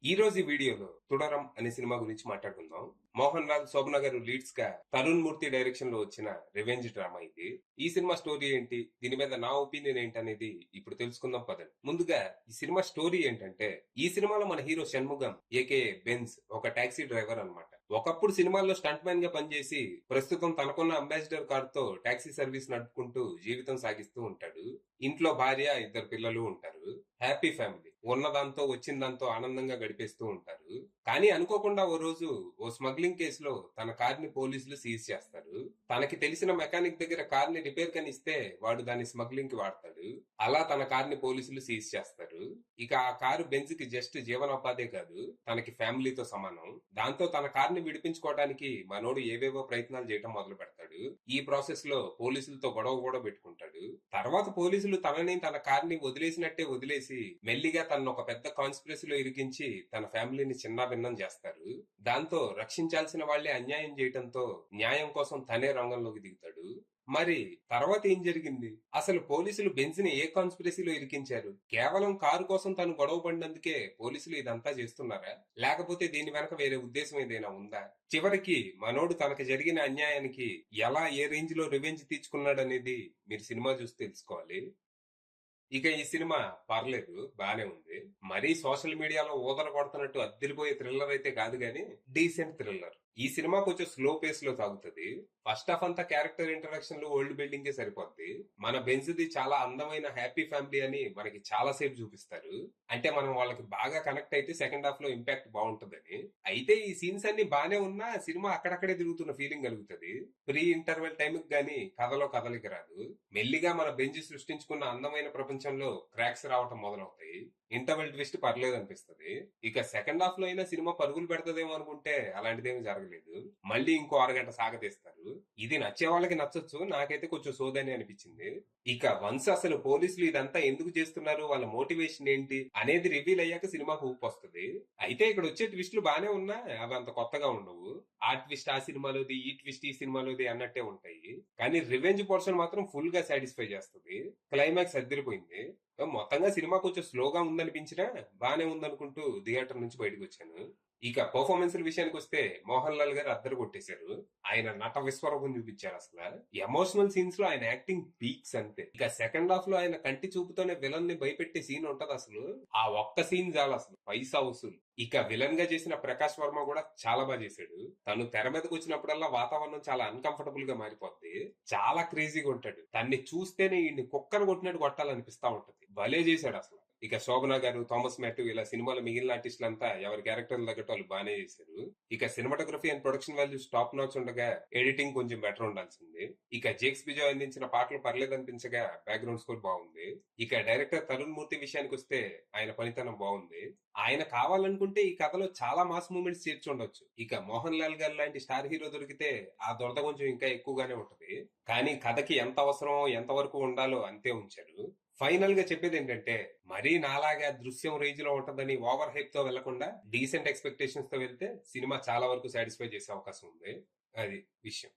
ఈ రోజు ఈ వీడియోలో తుడరం అనే సినిమా గురించి మాట్లాడుకుందాం. మోహన్ లాల్ శోభన గారు లీడ్స్ గా తరుణ్ మూర్తి డైరెక్షన్ లో వచ్చిన రివెంజ్ డ్రామా ఇది. ఈ సినిమా స్టోరీ ఏంటి, దీని మీద నా ఒపీనియన్ ఏంటనేది ఇప్పుడు తెలుసుకుందాం పదండి. ముందుగా ఈ సినిమా స్టోరీ ఏంటంటే, ఈ సినిమాలో మన హీరో షణ్ముగం ఏకే బెన్స్ ఒక టాక్సీ డ్రైవర్ అన్నమాట. ఒకప్పుడు సినిమాల్లో స్టంట్ మ్యాన్ గా పనిచేసి ప్రస్తుతం తనకున్న అంబాసిడర్ కార్ తో టాక్సీ సర్వీస్ నడుపుకుంటూ జీవితం సాగిస్తూ ఉంటాడు. ఇంట్లో భార్య, ఇద్దరు పిల్లలు ఉంటారు. Happy family. ఉన్నదాంతో వచ్చిన దాంతో ఆనందంగా గడిపేస్తూ ఉంటారు. కానీ అనుకోకుండా ఓ రోజు ఓ స్మగ్లింగ్ కేసులో తన కార్ ని పోలీసులు సీజ్ చేస్తారు. తనకి తెలిసిన మెకానిక్ దగ్గర కార్ ని రిపేర్ కని ఇస్తే వాడు దాన్ని స్మగ్లింగ్ కి వాడతాడు. అలా తన కార్ ని పోలీసులు సీజ్ చేస్తారు. ఇక ఆ కారు బెంజ్ కి జస్ట్ జీవనోపాధే కాదు, తనకి ఫ్యామిలీతో సమానం. దాంతో తన కార్ ని విడిపించుకోవడానికి మనోడు ఏవేవో ప్రయత్నాలు చేయడం మొదలు పెడతాడు. ఈ ప్రాసెస్ లో పోలీసులతో గొడవ కూడా పెట్టుకుంటాడు. తర్వాత పోలీసులు తనని తన కార్ ని వదిలేసినట్టే వదిలేసి మెల్లిగా తనను ఒక పెద్ద కాన్స్పిరసీలో ఇరికించి తన ఫ్యామిలీని చిన్నాభిన్నం చేస్తారు. దాంతో రక్షించాల్సిన వాళ్లే అన్యాయం చేయటంతో న్యాయం కోసం తనే రంగంలోకి దిగుతాడు. మరి తర్వాత ఏం జరిగింది? అసలు పోలీసులు బెంజ్ ని ఏ కాన్స్పిరసీలో ఇరికించారు? కేవలం కారు కోసం తను గొడవ పడినందుకే పోలీసులు ఇదంతా చేస్తున్నారా, లేకపోతే దీని వెనక వేరే ఉద్దేశం ఏదైనా ఉందా? చివరికి మనోడు తనకు జరిగిన అన్యాయానికి ఎలా ఏ రేంజ్ లో రివెంజ్ తీర్చుకున్నాడనేది మీరు సినిమా చూసి తెలుసుకోవాలి. ఇక ఈ సినిమా పర్లేదు, బానే ఉంది. మరీ సోషల్ మీడియాలో ఊదర కొడుతున్నట్టు అద్దరిపోయే థ్రిల్లర్ అయితే కాదు గానీ డీసెంట్ థ్రిల్లర్. ఈ సినిమా కొంచెం స్లో పేస్ లో సాగుతుంది. ఫస్ట్ హాఫ్ అంతా క్యారెక్టర్ ఇంటరాక్షన్ లో వరల్డ్ బిల్డింగ్ సరిపోద్ది. మన బెంజ్ది చాలా అందమైన హ్యాపీ ఫ్యామిలీ అని మనకి చాలా సేపు చూపిస్తారు. అంటే మనం వాళ్ళకి బాగా కనెక్ట్ అయితే సెకండ్ హాఫ్ లో ఇంపాక్ట్ బాగుంటుందని. అయితే ఈ సీన్స్ అన్ని బానే ఉన్నా సినిమా అక్కడక్కడే తిరుగుతున్న ఫీలింగ్ కలుగుతుంది. ప్రీ ఇంటర్వెల్ టైం కి గానీ కథలో కదలికి రాదు. మెల్లిగా మన బెంజ్ సృష్టించుకున్న అందమైన ప్రపంచంలో క్రాక్స్ రావటం మొదలవుతాయి. ఇంటర్వెల్ ట్విస్ట్ పర్లేదు అనిపిస్తుంది. ఇక సెకండ్ హాఫ్ లో అయినా సినిమా పరుగులు పెడతదేమో అనుకుంటే అలాంటిదేమీ జరగలేదు. మళ్ళీ ఇంకో అరగంట సాగతీస్తారు. ఇది నచ్చే వాళ్ళకి నచ్చొచ్చు, నాకైతే కొంచెం సోదని అనిపించింది. ఇక వన్స్ అసలు పోలీసులు ఇదంతా ఎందుకు చేస్తున్నారు, వాళ్ళ మోటివేషన్ ఏంటి అనేది రివీల్ అయ్యాక సినిమాకు ఊపు వస్తుంది. అయితే ఇక్కడ వచ్చే ట్విస్టులు బానే ఉన్నా అవి అంత కొత్తగా ఉండవు. ఆ ట్విస్ట్ ఆ సినిమాలోది, ఈ ట్విస్ట్ ఈ సినిమాలోది అన్నట్టే ఉంటాయి. కానీ రివెంజ్ పోర్షన్ మాత్రం ఫుల్ గా సాటిస్ఫై చేస్తుంది. క్లైమాక్స్ అద్దరిపోయింది. మొత్తంగా సినిమా కొంచెం స్లోగా ఉందనిపించినా బానే ఉందనుకుంటూ థియేటర్ నుంచి బయటకు వచ్చాను. ఇక పర్ఫార్మెన్స్ విషయానికి వస్తే మోహన్ లాల్ గారు అద్దరు కొట్టేశారు. ఆయన నట విశ్వరూపం చూపించారు. అసలు ఎమోషనల్ సీన్స్ లో ఆయన యాక్టింగ్ పీక్స్ అంతే. ఇక సెకండ్ హాఫ్ లో ఆయన కంటి చూపుతోనే విలన్ ని భయపెట్టే సీన్ ఉంటది. అసలు ఆ ఒక్క సీన్ చాలు అసలు పైసా వసూలు. ఇక విలన్ గా చేసిన ప్రకాష్ వర్మ కూడా చాలా బాగా చేశాడు. తను తెర మీదకి వచ్చినప్పుడల్లా వాతావరణం చాలా అన్కంఫర్టబుల్ గా మారిపోద్ది. చాలా క్రేజీగా ఉంటాడు. తన్ని చూస్తేనే ఈ కుక్కను కొట్టినట్టు కొట్టాలనిపిస్తా ఉంటది. భలే చేశాడు అసలు. ఇక శోభన గారు, థామస్ మ్యాథ్యూ ఇలా సినిమాలో మిగిలిన ఆర్టిస్టులంతా ఎవరి క్యారెక్టర్ తగ్గట్టు వాళ్ళు బాగానే చేశారు. ఇక cinematography and production values top notch ఉండగా ఎడిటింగ్ కొంచెం బెటర్ ఉండాల్సింది. ఇక జేక్స్ బిజో అందించిన పాటలు పర్లేదు అనిపించగా బ్యాక్గ్రౌండ్ స్కోర్ బాగుంది. ఇక డైరెక్టర్ తరుణ్ మూర్తి విషయానికి వస్తే ఆయన పనితనం బాగుంది. ఆయన కావాలనుకుంటే ఈ కథలో చాలా మాస్ మూమెంట్స్ చేర్చి ఉండొచ్చు. ఇక మోహన్ లాల్ గారు లాంటి స్టార్ హీరో దొరికితే ఆ దొరద కొంచెం ఇంకా ఎక్కువగానే ఉంటది. కానీ కథకి ఎంత అవసరమో ఎంత వరకు ఉండాలో అంతే ఉంచారు. ఫైనల్ గా చెప్పేది ఏంటంటే, మరీ నాలాగా దృశ్యం రేంజ్ లో ఉంటదని ఓవర్ హైప్ తో వెళ్లకుండా డీసెంట్ ఎక్స్పెక్టేషన్స్ తో వెళ్తే సినిమా చాలా వరకు సాటిస్ఫై చేసే అవకాశం ఉంది. అది విషయం.